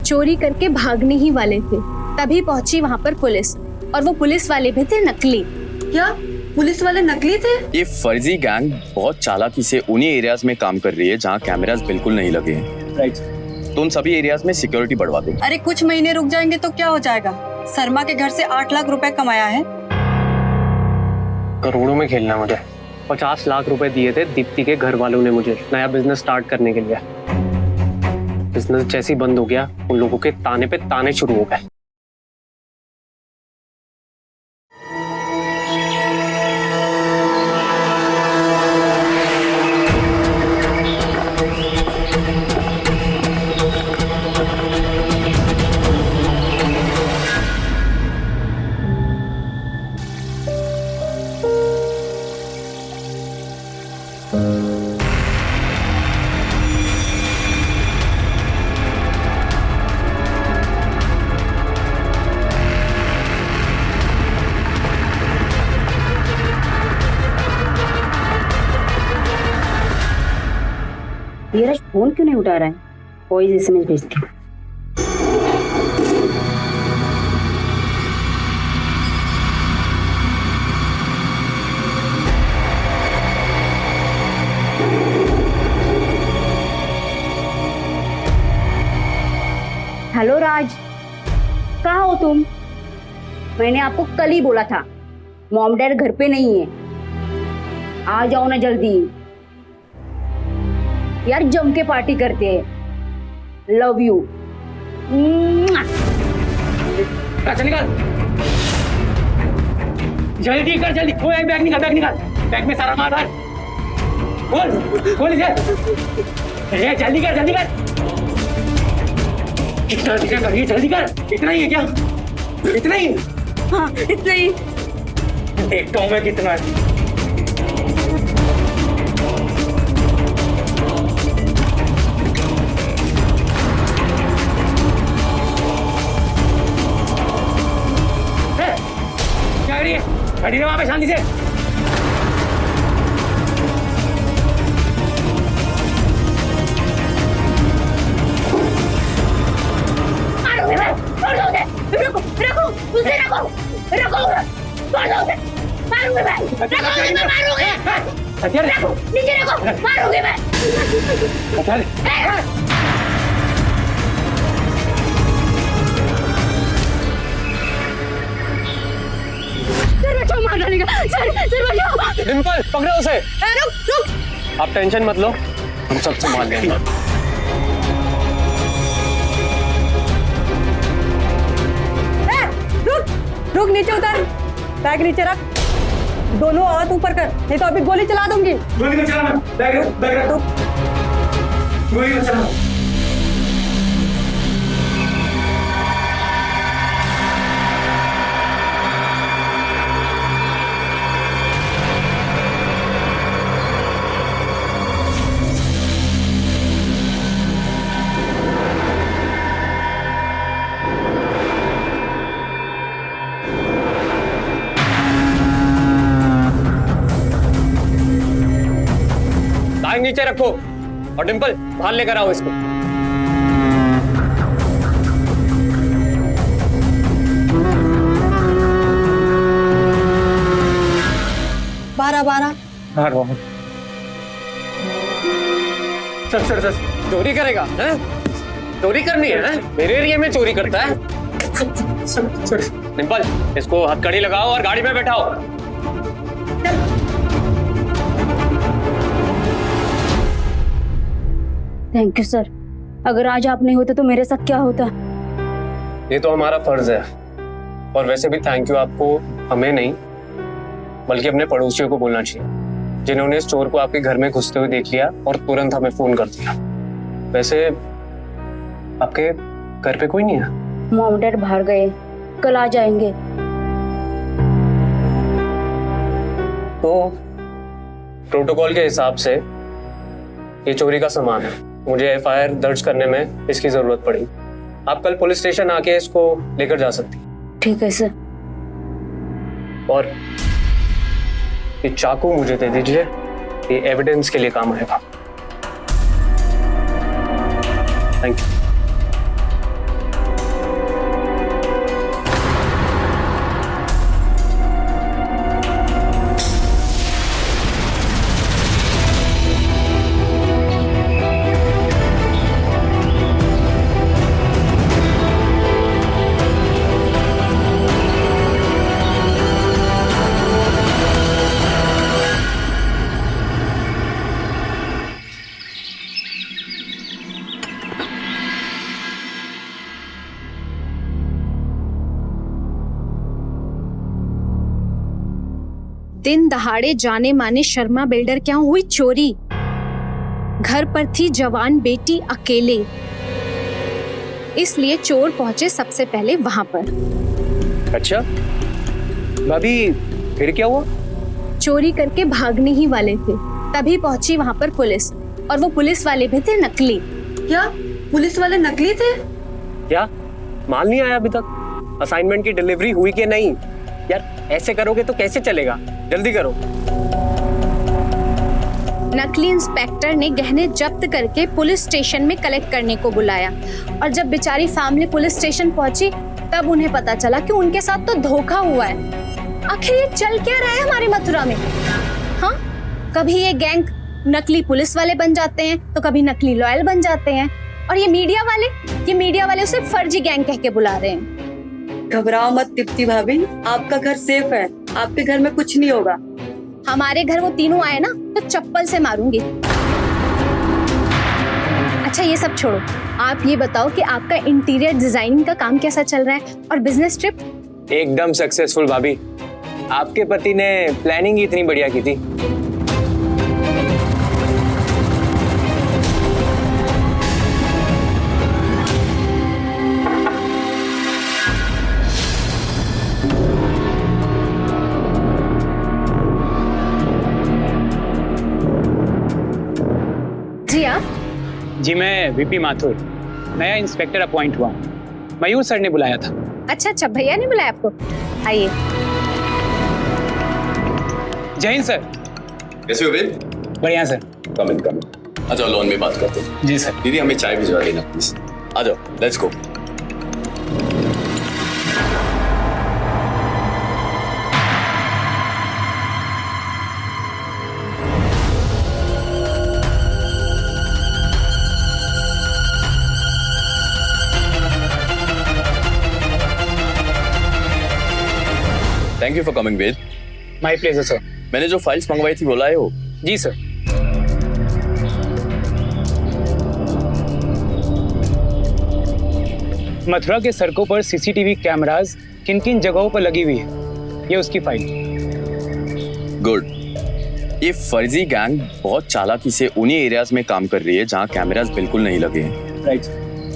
चोरी करके भागने ही वाले थे, तभी पहुंची वहाँ पर पुलिस, और वो पुलिस वाले भी थे नकली। क्या पुलिस वाले नकली थे? ये फर्जी गैंग बहुत चालाकी से उन्हीं एरियाज में काम कर रही है जहाँ कैमरास बिल्कुल नहीं लगे हैं। राइट। तो उन सभी एरियाज में सिक्योरिटी बढ़वा दो। अरे कुछ महीने रुक जाएंगे तो क्या हो जाएगा? शर्मा के घर से 8 लाख रुपए कमाया है। करोड़ों में खेलना मुझे। 50 लाख रुपए दिए थे दीप्ति के घर वालों ने मुझे नया बिजनेस स्टार्ट करने के लिए। बिजनेस जैसे ही बंद हो गया, उन लोगों के ताने पे ताने शुरू हो गए। धीरज फोन क्यों नहीं उठा रहा है? कोई एसएमएस भेजती हूँ। हेलो राज, कहाँ हो तुम? मैंने आपको कल ही बोला था मॉम डैड घर पे नहीं है, आ जाओ ना जल्दी यार, जम के पार्टी करते हैं। Love you. चल निकाल, जल्दी कर, जल्दी खोल, एक बैग निकाल, बैग निकाल, बैग में सारा माल डाल, खोल खोल इसे, जल्दी कर, जल्दी कर, कितना दिखा कर, ये जल्दी कर। इतना ही है क्या? इतना ही? हाँ इतना ही। देखता हूँ मैं कितना है। खड़ी रहो वहां पे शांति से। रखो रखो उसे, रखो रखो, मारूंगी मैं, रखोगे मैं, मारूंगी। रखो नीचे, रखो, मारूंगी मैं। मार डालेगा सर, सर बचाओ। डिम्पल पकड़ो उसे। रुक रुक, आप टेंशन मत लो, हम सब संभाल लेंगे। रुक रुक, नीचे उतर, बैग नीचे रख, दोनों हाथ ऊपर कर, नहीं तो अभी गोली चला दूंगी। गोली मत चलाना, बैग रख, गोली मत चलाना। बैग नीचे रखो और डिम्पल बाहर लेकर आओ इसको। बारह बारह सर चोरी करेगा है? चोरी करनी है? मेरे एरिया में चोरी करता है? डिम्पल इसको हथकड़ी लगाओ और गाड़ी में बैठाओ। थैंक यू सर, अगर आज आप नहीं होते तो मेरे साथ क्या होता? ये तो हमारा फर्ज है, और वैसे भी थैंक यू आपको हमें नहीं बल्कि अपने पड़ोसियों को बोलना चाहिए, जिन्होंने इस चोर को आपके घर में घुसते हुए देख लिया और तुरंत हमें फोन कर दिया। वैसे आपके घर पे कोई नहीं है? मॉम डैड बाहर गए, कल आ जाएंगे। तो प्रोटोकॉल के हिसाब से ये चोरी का सामान है, मुझे एफआईआर दर्ज करने में इसकी जरूरत पड़ी। आप कल पुलिस स्टेशन आके इसको लेकर जा सकती। ठीक है सर। और ये चाकू मुझे दे दीजिए, ये एविडेंस के लिए काम आएगा। Thank you. दिन दहाड़े जाने माने शर्मा बिल्डर क्या हुई चोरी। घर पर थी जवान बेटी अकेले, इसलिए चोर पहुंचे सबसे पहले वहां पर। अच्छा भाभी, फिर क्या हुआ? चोरी करके भागने ही वाले थे, तभी पहुंची वहां पर पुलिस, और वो पुलिस वाले भी थे नकली। क्या पुलिस वाले नकली थे? क्या माल नहीं आया अभी तक? असाइनमेंट की डिलीवरी हुई कि नहीं? यार ऐसे करोगे तो कैसे चलेगा, जल्दी करो। नकली इंस्पेक्टर ने गहने जब्त करके पुलिस स्टेशन में कलेक्ट करने को बुलाया, और जब बेचारी फैमिली पुलिस स्टेशन पहुंची तब उन्हें पता चला कि उनके साथ तो धोखा हुआ है। आखिर ये चल क्या रहा है हमारी मथुरा में? हाँ, कभी ये गैंग नकली पुलिस वाले बन जाते हैं तो कभी नकली लॉयल बन जाते हैं, और ये मीडिया वाले उसे फर्जी गैंग कह के बुला रहे हैं। घबराओ मत दीप्ति भाभी, आपका घर सेफ है, आपके घर में कुछ नहीं होगा। हमारे घर वो तीनों आए ना तो चप्पल से मारूंगी। अच्छा ये सब छोड़ो, आप ये बताओ कि आपका इंटीरियर डिजाइनिंग का काम कैसा चल रहा है, और बिजनेस ट्रिप? एकदम सक्सेसफुल भाभी। आपके पति ने प्लानिंग ही इतनी बढ़िया की थी। जी आप? जी मैं वीपी माथुर, नया इंस्पेक्टर अपॉइंट हुआ हूँ। मयूर सर ने बुलाया था। अच्छा, भैया ने बुलाया आपको? आइए। जय हिंद सर। कैसे हो वेद? बढ़िया सर। कम इन। आ जाओ, लॉन में बात करते हैं। जी सर। दीदी हमें चाय भिजवा देना प्लीज। आ जाओ, let's go. Thank you for coming Ved. My pleasure sir. मैंने जो फाइल्स मंगवाई थी वो लाए हो? जी सर। मथुरा के सड़कों पर सीसीटीवी कैमरास किन किन जगहों पर लगी हुई है, ये उसकी फाइल। गुड। ये फर्जी गैंग बहुत चालाकी से उन्हीं एरियाज में काम कर रही है जहां कैमरास बिल्कुल नहीं लगे हैं। राइट।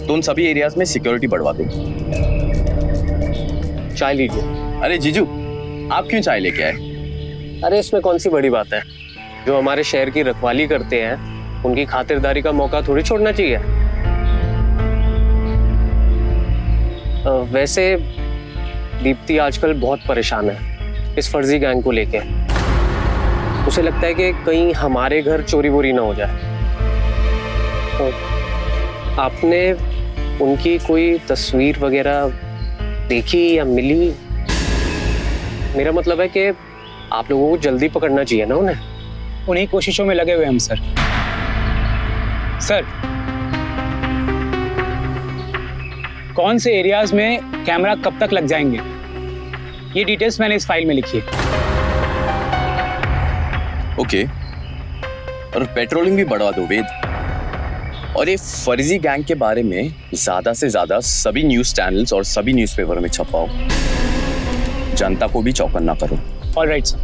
तो उन सभी एरियाज में सिक्योरिटी बढ़वा दो। चाय लीजिए। अरे जीजू, आप क्यों चाय लेके आए? अरे इसमें कौन सी बड़ी बात है? जो हमारे शहर की रखवाली करते हैं उनकी खातिरदारी का मौका थोड़ी छोड़ना चाहिए। वैसे दीप्ति आजकल बहुत परेशान है इस फर्जी गैंग को लेके। उसे लगता है कि कहीं हमारे घर चोरी वोरी ना हो जाए। तो आपने उनकी कोई तस्वीर वगैरह देखी या मिली? मेरा मतलब है कि आप लोगों को जल्दी पकड़ना चाहिए ना उन्हें। उन्हीं कोशिशों में लगे हुए हम सर। सर, कौन से एरियाज में कैमरा कब तक लग जाएंगे, ये डिटेल्स मैंने इस फाइल में लिखी है। ओके। और पेट्रोलिंग भी बढ़वा दो वेद। और ये फर्जी गैंग के बारे में ज्यादा से ज्यादा सभी न्यूज चैनल्स और सभी न्यूज़पेपर में छपाओ। जनता को भी चौकन्ना करो। Alright sir.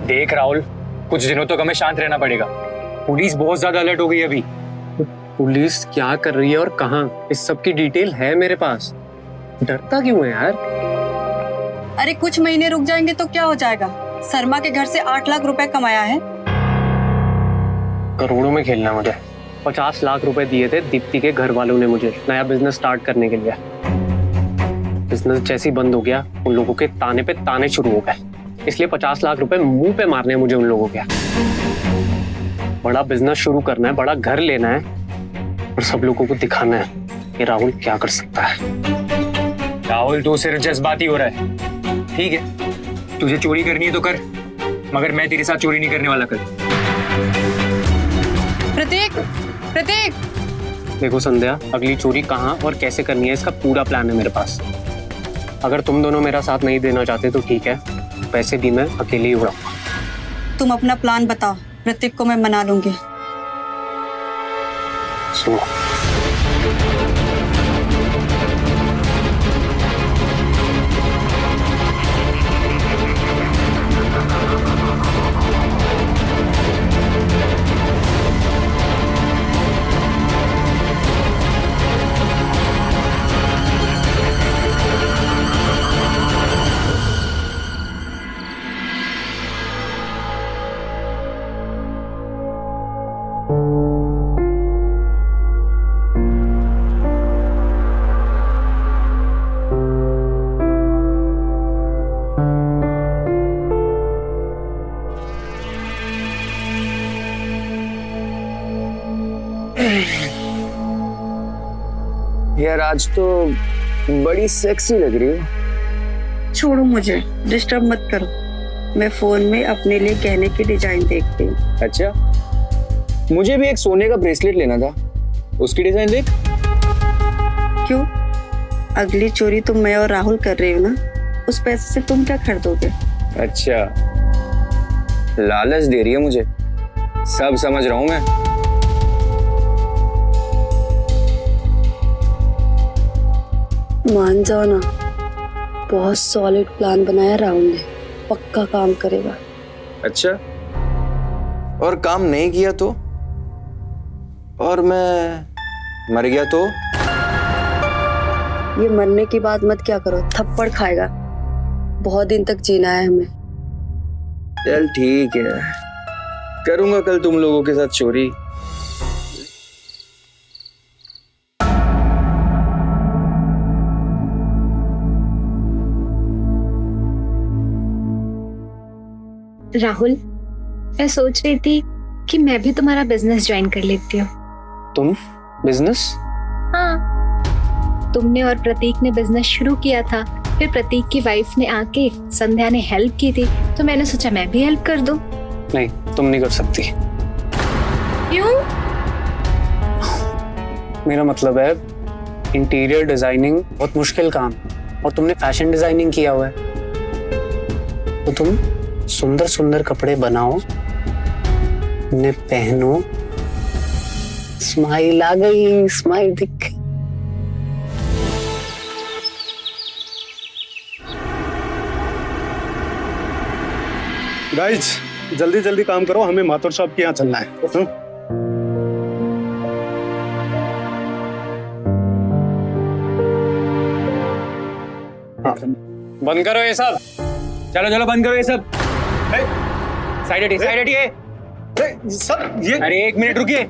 देख राहुल, कुछ दिनों तक हमें शांत रहना पड़ेगा। पुलिस बहुत ज्यादा अलर्ट हो गई है अभी। पुलिस क्या कर रही है और कहाँ, इस सब की डिटेल है मेरे पास। डरता क्यों है यार? अरे कुछ महीने रुक जाएंगे तो क्या हो जाएगा? शर्मा के घर से 8 लाख रुपए कमाया है। करोड़ों में खेलना है मुझे। 50 लाख रुपए दिए थे दीप्ति के घर वालों ने मुझे नया बिजनेस स्टार्ट करने के लिए। बिजनेस जैसे ही बंद हो गया उन लोगों के ताने पे ताने शुरू हो गए, इसलिए 50 लाख रुपए मुंह पे मारने हैं मुझे उन लोगों के। बड़ा बिजनेस शुरू करना है, बड़ा घर लेना है और सब लोगों को दिखाना है कि राहुल क्या कर सकता है। राहुल तू सिर्फ जज्बाती हो रहा है। ठीक है, तुझे चोरी करनी है तो कर, मगर मैं तेरे साथ चोरी नहीं करने वाला। कर प्रतीक, देखो संध्या, अगली चोरी कहाँ और कैसे करनी है इसका पूरा प्लान है मेरे पास। अगर तुम दोनों मेरा साथ नहीं देना चाहते तो ठीक है, पैसे भी मैं अकेले ही उड़ाऊंगा। तुम अपना प्लान बताओ, प्रतीक को मैं मना लूंगी। सुनो, यार आज तो बड़ी सेक्सी लग रही हो। छोड़ो मुझे, डिस्टर्ब मत करो। मैं फोन में अपने लिए गहने की डिजाइन देखती हूँ। अच्छा, मुझे भी एक सोने का ब्रेसलेट लेना था, उसकी डिजाइन देख। क्यों? अगली चोरी तो मैं और राहुल कर रहे हो ना, उस पैसे से तुम क्या खरीदोगे? अच्छा, लालच दे रही है मुझे, सब समझ रहा हूं मैं। मान जाओ ना, बहुत सॉलिड प्लान बनाया राहुल ने, पक्का काम करेगा। अच्छा, और काम नहीं किया तो? और मैं मर गया तो? ये मरने की बात मत क्या करो, थप्पड़ खाएगा। बहुत दिन तक जीना है हमें। चल ठीक है, करूंगा कल तुम लोगों के साथ चोरी। राहुल, मैं सोच रही थी कि मैं भी तुम्हारा बिजनेस ज्वाइन कर लेती हूँ। तुम बिजनेस? हाँ, तुमने और प्रतीक ने बिजनेस शुरू किया था, फिर प्रतीक की वाइफ ने आके संध्या ने हेल्प की थी, तो मैंने सोचा मैं भी हेल्प कर दूं। नहीं, तुम नहीं कर सकती। क्यों? मेरा मतलब है, इंटीरियर डिजाइनिंग बहुत मुश्किल काम, और तुमने फैशन डिजाइनिंग किया हुआ है, तो तुम सुंदर सुंदर कपड़े बनाओ, उन्हें पहनो, स्माइल आ गई, स्माइल दिख गई। गाइज जल्दी जल्दी काम करो, हमें माथुर साहब के यहाँ चलना है। बंद करो ये सब। चलो चलो बंद करो ये सब। साइड हटिए, साइड हटिए। सर ये, अरे एक मिनट रुकिए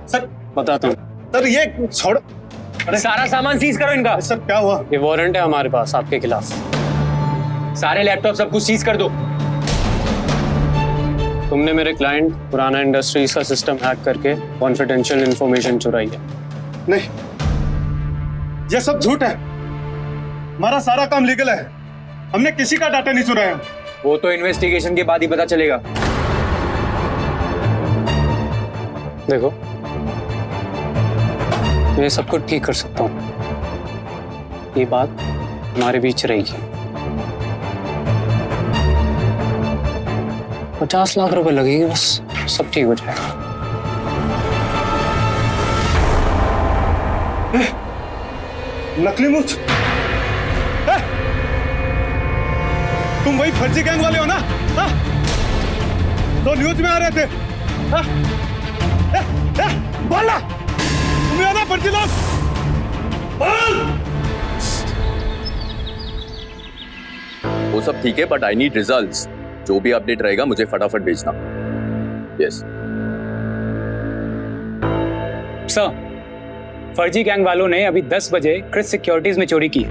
सर बताता हूँ। सर ये छोड़। अरे सारा सामान सीज करो इनका। सर क्या हुआ? ये वारंट है हमारे पास आपके खिलाफ। सारे लैपटॉप सब कुछ सीज कर दो। तुमने मेरे क्लाइंट पुराना इंडस्ट्रीज का सिस्टम हैक करके कॉन्फिडेंशियल इंफॉर्मेशन चुराई है। नहीं, ये सब झूठ है। हमारा सारा काम लीगल है, हमने किसी का डाटा नहीं चुराया। वो तो इन्वेस्टिगेशन के बाद ही पता चलेगा। देखो, मैं सब कुछ ठीक कर सकता हूँ, ये बात हमारे बीच रहेगी। 50 लाख रुपए लगेंगे बस, सब ठीक हो जाएगा। नकली मूछ, तुम वही फर्जी गैंग वाले हो ना? हाँ? तो न्यूज में आ रहे थे। हाँ? बोला तुम्हें आना फर्जी लोग, बोल। वो सब ठीक है, बट आई नीड रिजल्ट्स। जो भी अपडेट रहेगा मुझे फटाफट भेजना। यस सर, फर्जी गैंग वालों ने अभी 10 बजे क्रिस सिक्योरिटीज में चोरी की,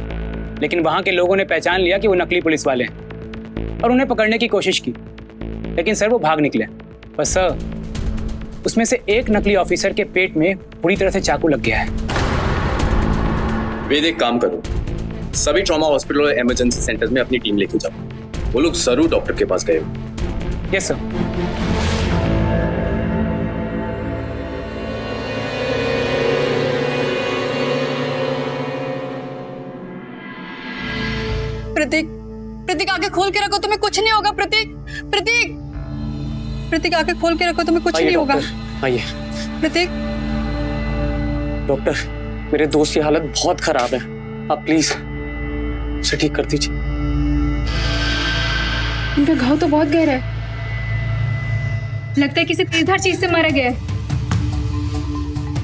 लेकिन वहां के लोगों ने पहचान लिया कि वो नकली पुलिस वाले हैं और उन्हें पकड़ने की कोशिश की, लेकिन सर वो भाग निकले। पर सर, उसमें से एक नकली ऑफिसर के पेट में पूरी तरह से चाकू लग गया है। वेद, एक काम करो, सभी ट्रॉमा हॉस्पिटल और इमरजेंसी सेंटर में अपनी टीम लेके जाओ। वो लोग जरूर डॉक्टर के पास गए। Yes sir. प्रतीक, प्रतीक आंखें खोल के रखो, तुम्हें कुछ नहीं होगा। प्रतीक, प्रतीक, प्रतीक आंखें खोल के रखो, तुम्हें कुछ नहीं होगा। आइए प्रतीक, डॉक्टर, मेरे दोस्त की हालत बहुत खराब है, आप प्लीज उसे ठीक कर दीजिए। इनका घाव तो बहुत गहरा है, लगता है किसी तेजधार चीज से मारा गया है।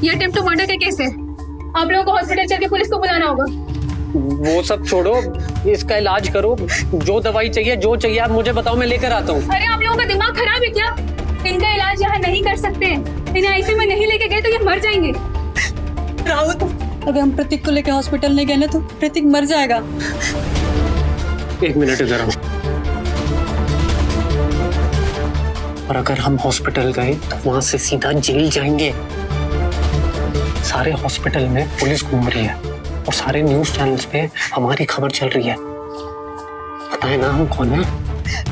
ये अटेम्प्ट टू मर्डर का केस है। आप लोगों को हॉस्पिटल चल के पुलिस को बुलाना होगा। वो सब छोड़ो, इसका इलाज करो। जो दवाई चाहिए, जो चाहिए आप मुझे बताओ, मैं लेकर आता हूँ। अरे आप लोगों का दिमाग खराब है क्या? इनका इलाज यहाँ नहीं कर सकते हैं। इन्हें आईसीयू में नहीं लेके गए तो ये मर जाएंगे। राहुल, अगर हम प्रतीक को लेकर हॉस्पिटल नहीं गए ना तो प्रतीक मर जाएगा। 1 मिनट इधर आओ। और अगर हम हॉस्पिटल गए तो वहां से सीधा जेल जाएंगे। सारे हॉस्पिटल में पुलिस घूम रही है और सारे न्यूज चैनल्स पे हमारी खबर चल रही है। बताए ना हम कौन है?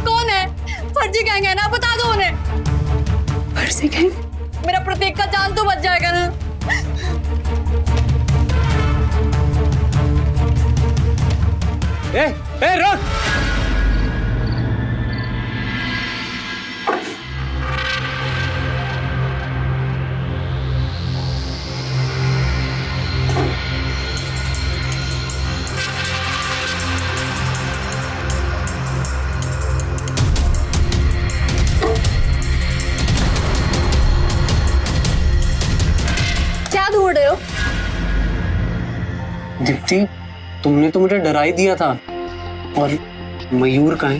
कौन है? फर्जी गैंग है ना, बता दो उन्हें। फर्जी गैंग? मेरा प्रतीक का जान तो बच जाएगा ना। ए रुक! क्या ढूंढ रहे हो? दीप्ति, तुमने तो मुझे डरा ही दिया था। और मयूर कहाँ है?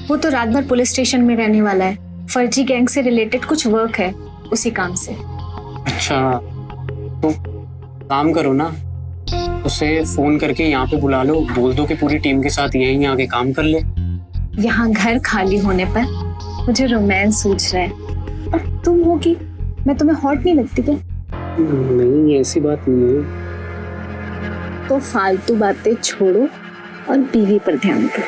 वो तो रात भर पुलिस स्टेशन में रहने वाला है। फर्जी गैंग से रिलेटेड कुछ वर्क है, उसी काम से। अच्छा, तो काम करो ना, उसे फोन करके यहाँ पे बुला लो, बोल दो कि पूरी टीम के साथ यहीं आके काम कर ले। यहाँ घर खाली होने पर मुझे रोमांस सूझ रहा है। और तुम होगी, मैं तुम्हें हॉट नहीं लगती क्या? नहीं, ऐसी बात नहीं है। तो फालतू बातें छोड़ो और बीवी पर ध्यान दो।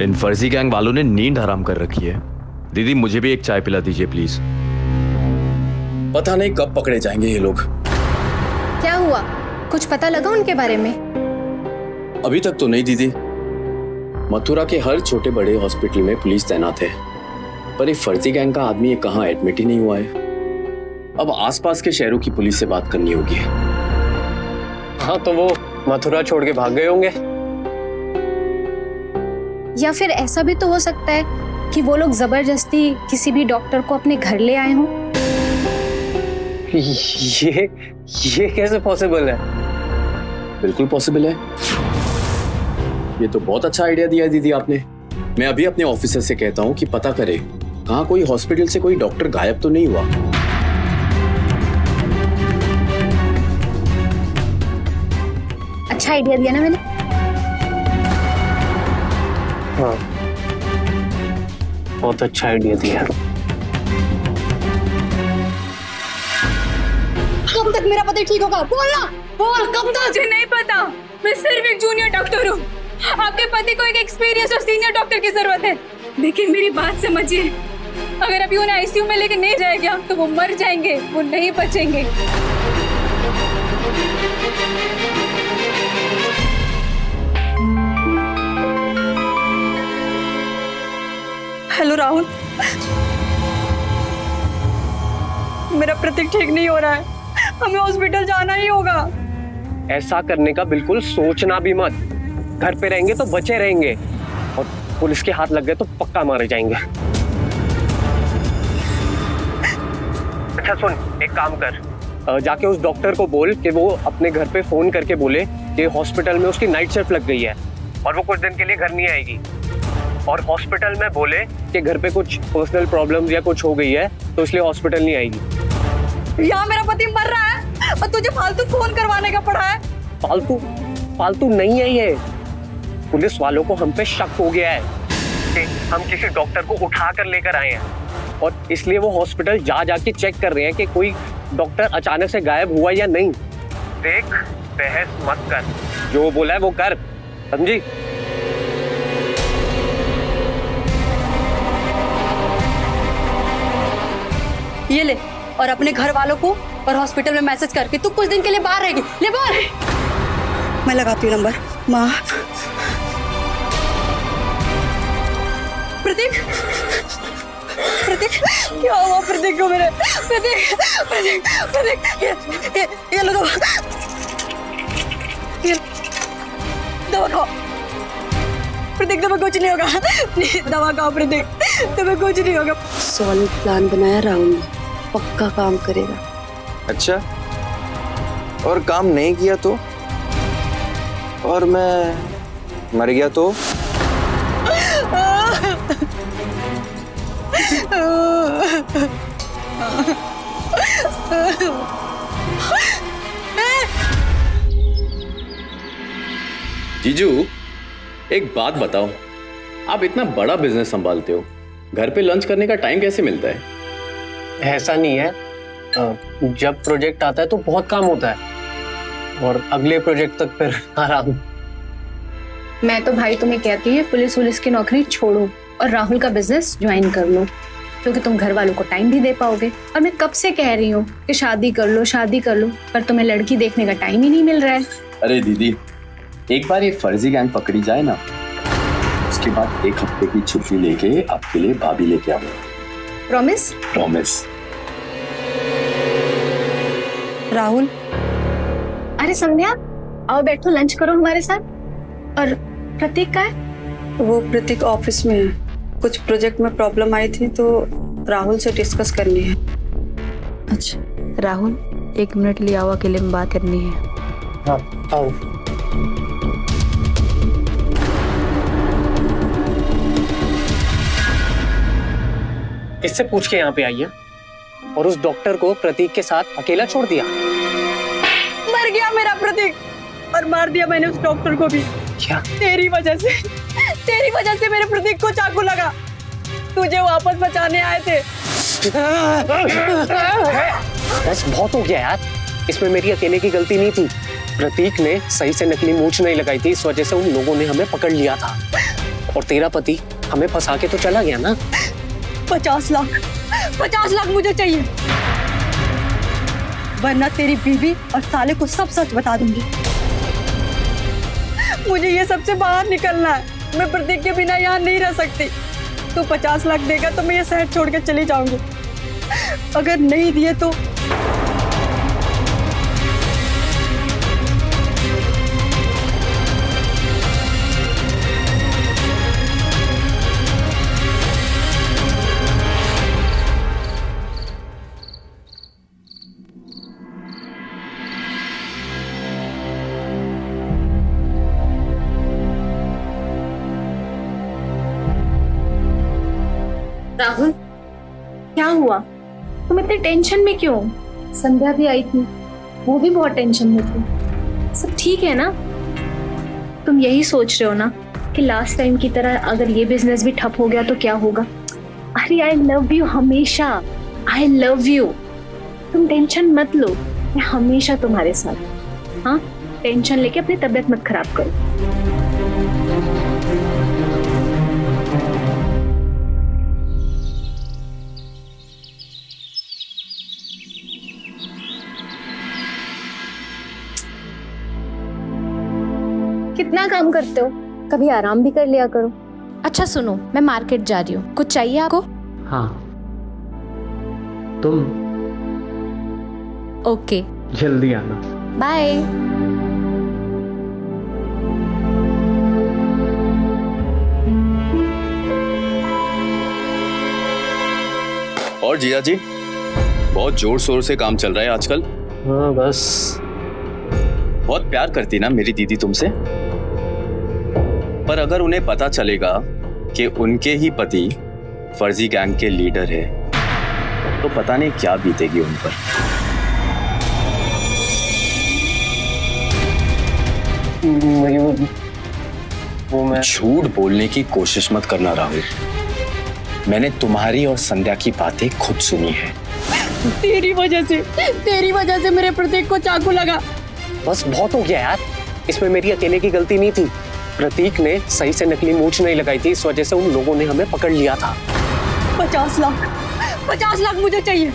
इन फर्जी गैंग वालों ने नींद हराम कर रखी है। दीदी मुझे भी एक चाय पिला दीजिए प्लीज। पता नहीं कब पकड़े जाएंगे ये लोग। क्या हुआ? कुछ पता लगा उनके बारे में? अभी तक तो नहीं दीदी। मथुरा के हर छोटे बड़े हॉस्पिटल में पुलिस तैनात है, पर ये फर्जी गैंग का आदमी ये कहाँ एडमिट ही नहीं हुआ है। अब आसपास के शहरों की पुलिस से बात करनी होगी। हाँ, तो वो मथुरा छोड़ के भाग गए होंगे। या फिर ऐसा भी तो हो सकता है कि वो लोग जबरदस्ती किसी भी डॉक्टर को अपने घर ले आए हों। ये कैसे पॉसिबल है? बिल्कुल पॉसिबल है। ये तो बहुत अच्छा आइडिया दिया दीदी आपने। मैं अभी अपने ऑफिसर से कहता हूँ कि पता करे कहाँ कोई हॉस्पिटल से कोई डॉक्टर गायब तो नहीं हुआ। अच्छा आइडिया दिया ना मैंने। हाँ, बहुत अच्छा आइडिया दिया। कब तक मेरा पति ठीक होगा? बोलना, बोल कब तक? मुझे नहीं पता, मैं सिर्फ एक जूनियर डॉक्टर हूँ। आपके पति को एक एक्सपीरियंस और सीनियर डॉक्टर की जरूरत है। देखिए मेरी बात समझिए, अगर अभी उन्हें आईसीयू में लेके नहीं जाएगा तो वो मर जाएंगे, वो नहीं बचेंगे। हेलो राहुल, मेरा प्रतीक ठीक नहीं हो रहा है, हमें हॉस्पिटल जाना ही होगा। ऐसा करने का बिल्कुल सोचना भी मत। घर पे रहेंगे तो बचे रहेंगे और पुलिस के हाथ लग गए तो पक्का मारे जाएंगे। अच्छा सुन, एक काम कर, जाके उस डॉक्टर को बोल कि वो अपने घर पे फोन करके बोले कि हॉस्पिटल में उसकी नाइट शिफ्ट लग गई है और वो कुछ दिन के लिए घर नहीं आएगी। और हॉस्पिटल में बोले कि घर पे कुछ पर्सनल प्रॉब्लम्स या कुछ हो गई है तो इसलिए हॉस्पिटल नहीं आएगी। यहाँ मेरा पति मर रहा है और तुझे फालतू फोन करवाने का पड़ा है। फालतू नहीं है ये। पुलिस वालों को हम पे शक हो गया है कि हम किसी डॉक्टर को उठा कर लेकर आए हैं और इसलिए वो हॉस्पिटल जा जाके चेक कर रहे हैं कि कोई डॉक्टर अचानक से गायब हुआ या नहीं। देख, बहस मत कर, जो वो बोला है वो कर, समझी? ये ले, और अपने घर वालों को और हॉस्पिटल में मैसेज करके तू कुछ दिन के लिए बाहर रहेगी। ले बोल। मैं लगाती हूँ नंबर। माँ, प्रतीक, प्रतीक, क्या हुआ प्रतीक को मेरे? प्रतीक, प्रतीक, प्रतीक, ये लो दवा, ये दवा खाओ। प्रतीक तुम्हें कुछ नहीं होगा, दवा खाओ प्रतीक, तुम्हें कुछ नहीं होगा। सॉलिड प्लान बनाया राहुल ने, पक्का काम करेगा। अच्छा, और काम नहीं किया तो? और मैं मर गया तो? जीजू, एक बात बताओ, आप इतना बड़ा बिजनेस संभालते हो, घर पे लंच करने का टाइम कैसे मिलता है? ऐसा नहीं है, जब प्रोजेक्ट आता है तो बहुत काम होता है और अगले प्रोजेक्ट तक फिर आराम। मैं तो भाई तुम्हें कहती है पुलिस की नौकरी छोड़ो और राहुल का बिजनेस ज्वाइन कर लो, क्योंकि तुम घर वालों को टाइम भी दे पाओगे। और मैं कब से कह रही हूँ कि शादी कर लो, पर तुम्हें लड़की देखने का टाइम ही नहीं मिल रहा है। अरे दीदी, एक बार ये फर्जी गैंग पकड़ी जाए ना, उसके बाद 1 हफ्ते की छुट्टी लेके आपके लिए भाभी लेके आऊंगा। प्रॉमिस? प्रॉमिस। राहुल, अरे संध्या, आओ बैठो, लंच करो हमारे साथ। और प्रतीक का है? वो प्रतीक ऑफिस में है, कुछ प्रोजेक्ट में प्रॉब्लम आई थी तो राहुल से डिस्कस करनी है। अच्छा राहुल, 1 मिनट लिए आओ, अकेले में बात करनी है। हाँ आओ। किससे पूछ के यहाँ पे आई है और उस डॉक्टर को प्रतीक के साथ अकेला छोड़ दिया? मर गया मेरा प्रतीक और मार दिया मैंने उस डॉक्टर को भी। क्या? तेरी वजह से मेरे प्रतीक को चाकू लगा। तुझे वापस बचाने आए थे। बस बहुत हो गया यार, इसमें मेरी अकेले की गलती नहीं थी। प्रतीक ने सही से नकली मूंछ नहीं लगाई थी, इस वजह से उन लोगों ने हमें पकड़ लिया था। और तेरा पति हमें फंसा के तो चला गया ना। 50 लाख मुझे चाहिए, वरना तेरी बीवी और साले को सब सच बता दूंगी। मुझे ये सबसे बाहर निकलना है, मैं प्रतीक के बिना यहाँ नहीं रह सकती। तू 50 लाख देगा तो मैं ये शहर छोड़ के चली जाऊंगी, अगर नहीं दिए तो राहुल, क्या हुआ? तुम इतने टेंशन में क्यों? संध्या भी आई थी, वो भी बहुत टेंशन में थी। सब ठीक है ना? तुम यही सोच रहे हो ना कि लास्ट टाइम की तरह अगर ये बिजनेस भी ठप हो गया तो क्या होगा? अरे आई लव यू हमेशा, आई लव यू। तुम टेंशन मत लो, मैं हमेशा तुम्हारे साथ। हाँ, टेंशन लेके अपनी तबीयत मत खराब करो। कितना काम करते हो, कभी आराम भी कर लिया करो। अच्छा सुनो, मैं मार्केट जा रही हूँ, कुछ चाहिए आपको? हाँ, तुम ओके, जल्दी आना। बाय। और जिया जी, बहुत जोर शोर से काम चल रहा है आजकल। हाँ बस। बहुत प्यार करती ना मेरी दीदी तुमसे, पर अगर उन्हें पता चलेगा कि उनके ही पति फर्जी गैंग के लीडर है तो पता नहीं क्या बीतेगी उन पर। वो मैं झूठ बोलने की कोशिश मत करना राहुल, मैंने तुम्हारी और संध्या की बातें खुद सुनी है। तेरी वजह से मेरे प्रतीक को चाकू लगा। बस बहुत हो गया यार, इसमें मेरी अकेले की गलती नहीं थी। प्रतीक ने सही से नकली मूंछ नहीं लगाई थी, इस वजह से उन लोगों ने हमें पकड़ लिया था। 50 लाख मुझे चाहिए,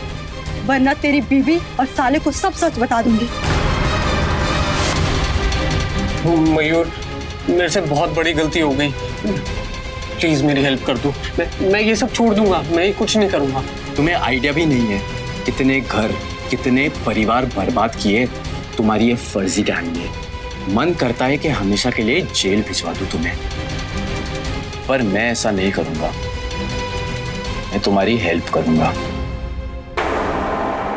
वरना तेरी बीवी और साले को सब सच बता दूंगी। मयूर, मेरे से बहुत बड़ी गलती हो गई, प्लीज मेरी हेल्प कर दो। मैं ये सब छोड़ दूंगा, मैं ये कुछ नहीं करूंगा। तुम्हें आइडिया भी नहीं है कितने घर, कितने परिवार बर्बाद किए तुम्हारी ये फर्जी गैंग ने। मन करता है कि हमेशा के लिए जेल भिजवा दूं तुम्हें, पर मैं ऐसा नहीं करूंगा। मैं तुम्हारी हेल्प करूंगा,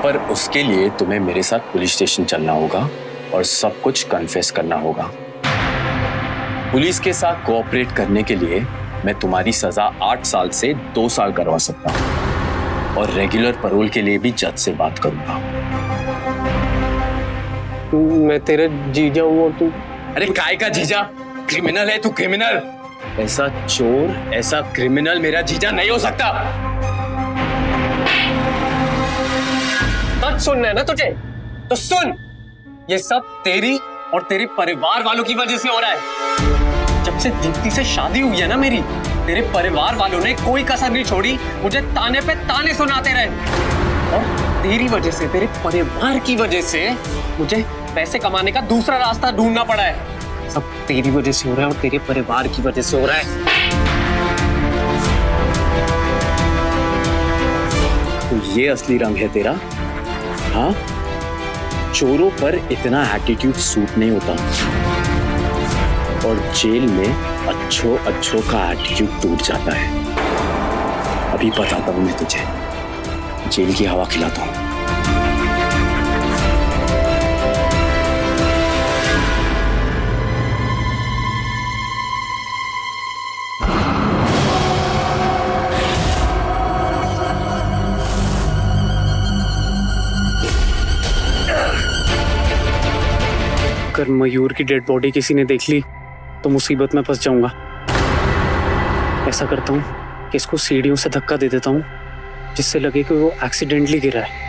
पर उसके लिए तुम्हें मेरे साथ पुलिस स्टेशन चलना होगा और सब कुछ कन्फेस करना होगा। पुलिस के साथ कोऑपरेट करने के लिए मैं तुम्हारी सजा 8 साल से 2 साल करवा सकता हूं और रेगुलर पैरोल के लिए भी जज से बात करूंगा। मैं तेरे जीजा हूँ और तू। अरे काय का जीजा? क्रिमिनल है तू, क्रिमिनल। ऐसा चोर, ऐसा क्रिमिनल मेरा जीजा नहीं हो सकता। सच सुनना है ना तुझे तो सुन, ये सब तेरी और तेरे परिवार वालों की वजह से हो रहा है। जब से दीप्ति से शादी हुई है ना मेरी, तेरे परिवार वालों ने कोई कसर नहीं छोड़ी, मुझे ताने पे ताने सुनाते रहे। और तेरी वजह से, तेरे परिवार की वजह से मुझे पैसे कमाने का दूसरा रास्ता ढूंढना पड़ा है। सब तेरी वजह से हो रहा है और तेरे परिवार की वजह से हो रहा है। तो ये असली रंग है तेरा? हाँ, चोरों पर इतना एटीट्यूड सूट नहीं होता और जेल में अच्छों का एटीट्यूड टूट जाता है। अभी बताता हूं मैं तुझे, जेल की हवा खिलाता हूं। अगर मयूर की डेड बॉडी किसी ने देख ली तो मुसीबत में फंस जाऊंगा। ऐसा करता हूँ कि इसको सीढ़ियों से धक्का दे देता हूँ जिससे लगे कि वो एक्सीडेंटली गिरा है।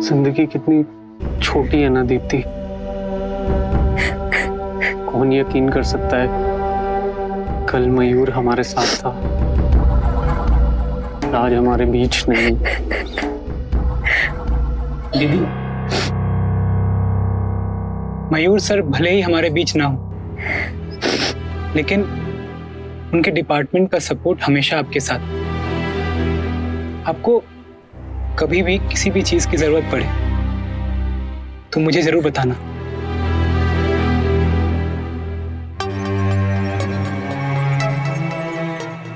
जिंदगी कितनी छोटी है ना दीप्ति। कौन यकीन कर सकता है कल मयूर हमारे साथ था, आज हमारे बीच नहीं। दीदी, मयूर सर भले ही हमारे बीच ना हो, लेकिन उनके डिपार्टमेंट का सपोर्ट हमेशा आपके साथ। आपको कभी भी किसी भी चीज की जरूरत पड़े तो मुझे जरूर बताना।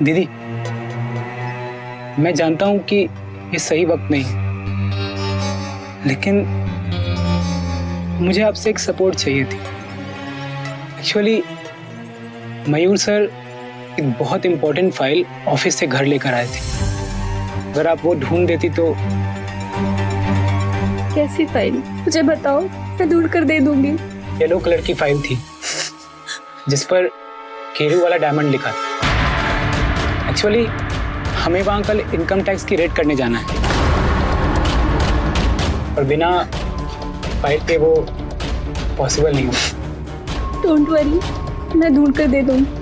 दीदी, मैं जानता हूं कि ये सही वक्त नहीं है, लेकिन मुझे आपसे एक सपोर्ट चाहिए थी। एक्चुअली मयूर सर एक बहुत इंपॉर्टेंट फाइल ऑफिस से घर लेकर आए थे। अगर आप वो ढूंढ देती तो। कैसी फाइल? मुझे बताओ, मैं ढूंढ कर दे दूंगी। येलो कलर की फाइल थी जिस पर केरू वाला डायमंड लिखा था। एक्चुअली हमें वहां कल इनकम टैक्स की रेड करने जाना है और बिना फाइल के वो पॉसिबल नहीं होगा। डोंट वरी, मैं ढूंढ कर दे दूंगी।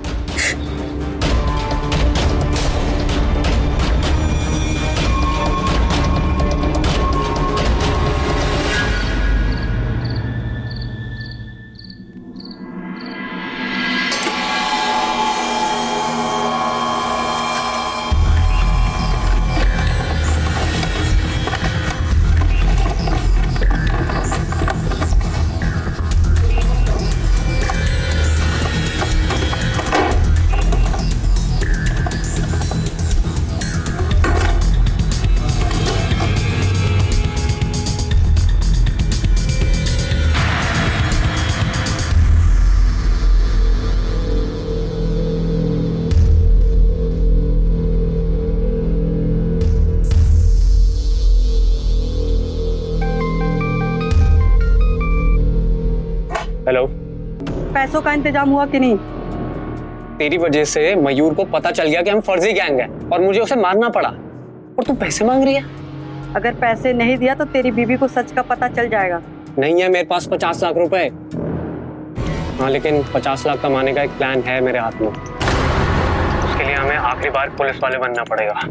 हेलो, पैसों का इंतजाम हुआ कि नहीं? तेरी वजह से मयूर को पता चल गया कि हम फर्जी गैंग हैं और मुझे उसे मारना पड़ा, और तू पैसे मांग रही है। अगर पैसे नहीं दिया तो तेरी बीवी को सच का पता चल जाएगा। नहीं है मेरे पास 50 लाख रुपए। हाँ, लेकिन 50 लाख कमाने का एक प्लान है मेरे हाथ में। उसके लिए हमें आखिरी बार पुलिस वाले बनना पड़ेगा।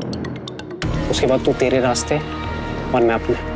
उसके बाद तू तेरे रास्ते और मैं अपने।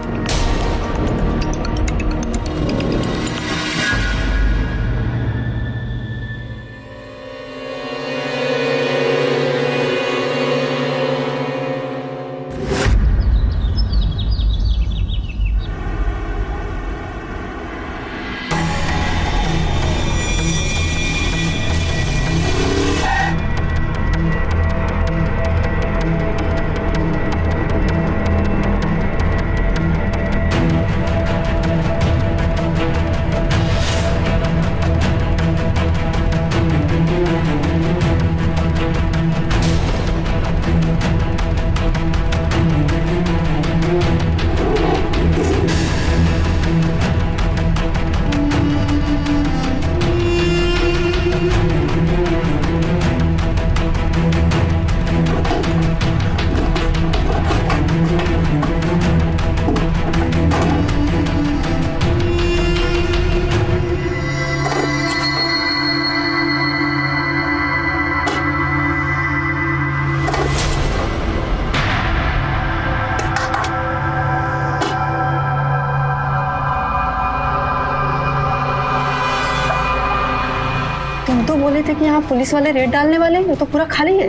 कि यहाँ पुलिस वाले रेड डालने वाले हैं, ये तो पूरा खाली है।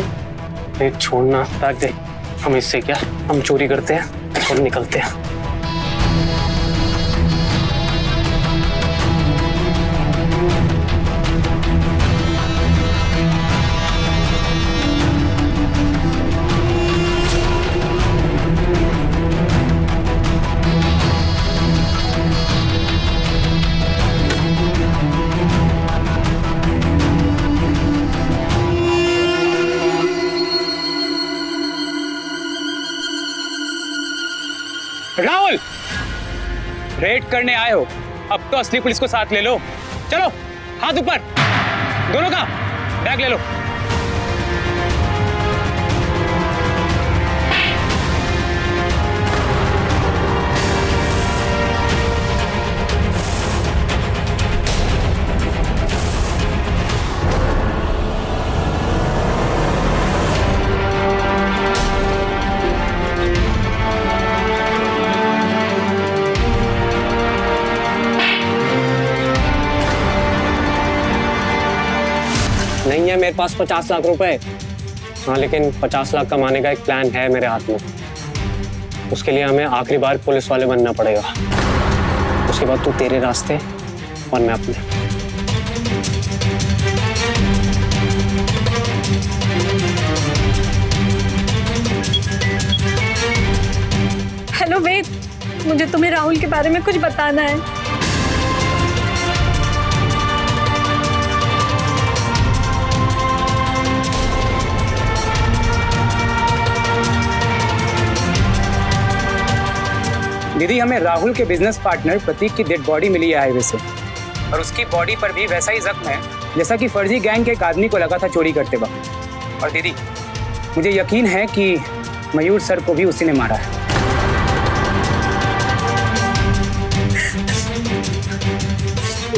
एक छोड़ना रख दे, हम इससे क्या, हम चोरी करते हैं और निकलते हैं। राहुल, रेड करने आए हो, अब तो असली पुलिस को साथ ले लो। चलो, हाथ ऊपर, दोनों का बैग ले लो। नहीं है मेरे पास 50 लाख रुपए, हाँ लेकिन 50 लाख कमाने का एक प्लान है मेरे हाथ में। उसके लिए हमें आखिरी बार पुलिस वाले बनना पड़ेगा। उसके बाद तू तेरे रास्ते और मैं अपने। हेलो वेद, मुझे तुम्हें राहुल के बारे में कुछ बताना है। दीदी, हमें राहुल के बिजनेस पार्टनर प्रतीक की डेड बॉडी मिली है हाईवे से, और उसकी बॉडी पर भी वैसा ही जख्म है जैसा कि फर्जी गैंग के एक आदमी को लगा था चोरी करते वक्त। और दीदी, मुझे यकीन है कि मयूर सर को भी उसी ने मारा है।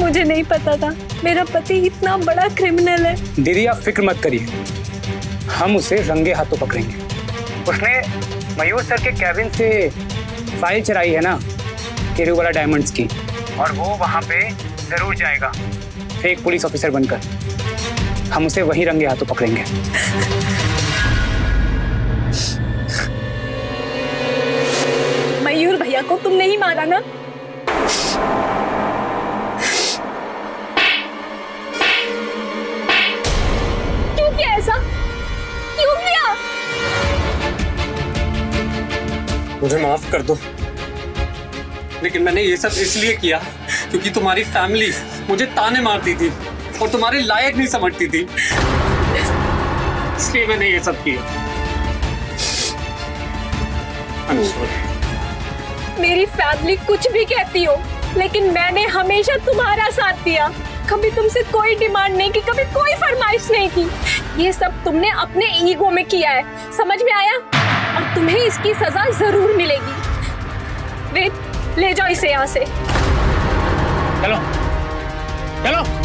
मुझे नहीं पता था मेरा पति इतना बड़ा क्रिमिनल है। दीदी, आप फिक्र मत करिए, हम उसे रंगे हाथों पकड़ेंगे। उसने मयूर सर के कैबिन से फाइल चराई है ना केरूवाला डायमंड्स की, और वो वहां पे जरूर जाएगा फेक पुलिस ऑफिसर बनकर। हम उसे वहीं रंगे हाथों पकड़ेंगे। मयूर भैया को तुमने ही मारा ना? क्यों किया ऐसा? क्यों किया? मुझे माफ कर दो, लेकिन मैंने ये सब इसलिए किया क्योंकि तुम्हारी फैमिली मुझे ताने मारती थी और तुम्हारे लायक नहीं समझती थी, इसलिए मैंने ये सब किया। I'm sorry। मेरी फैमिली कुछ भी कहती हो, लेकिन मैंने हमेशा तुम्हारा साथ दिया। कभी तुमसे कोई डिमांड नहीं की, कभी कोई फरमाइश नहीं की। ये सब तुमने अपने ईगो में किया है, समझ में आया? और तुम्हें इसकी सजा जरूर मिलेगी। वेद, ले जाओ इसे यहाँ से। चलो चलो।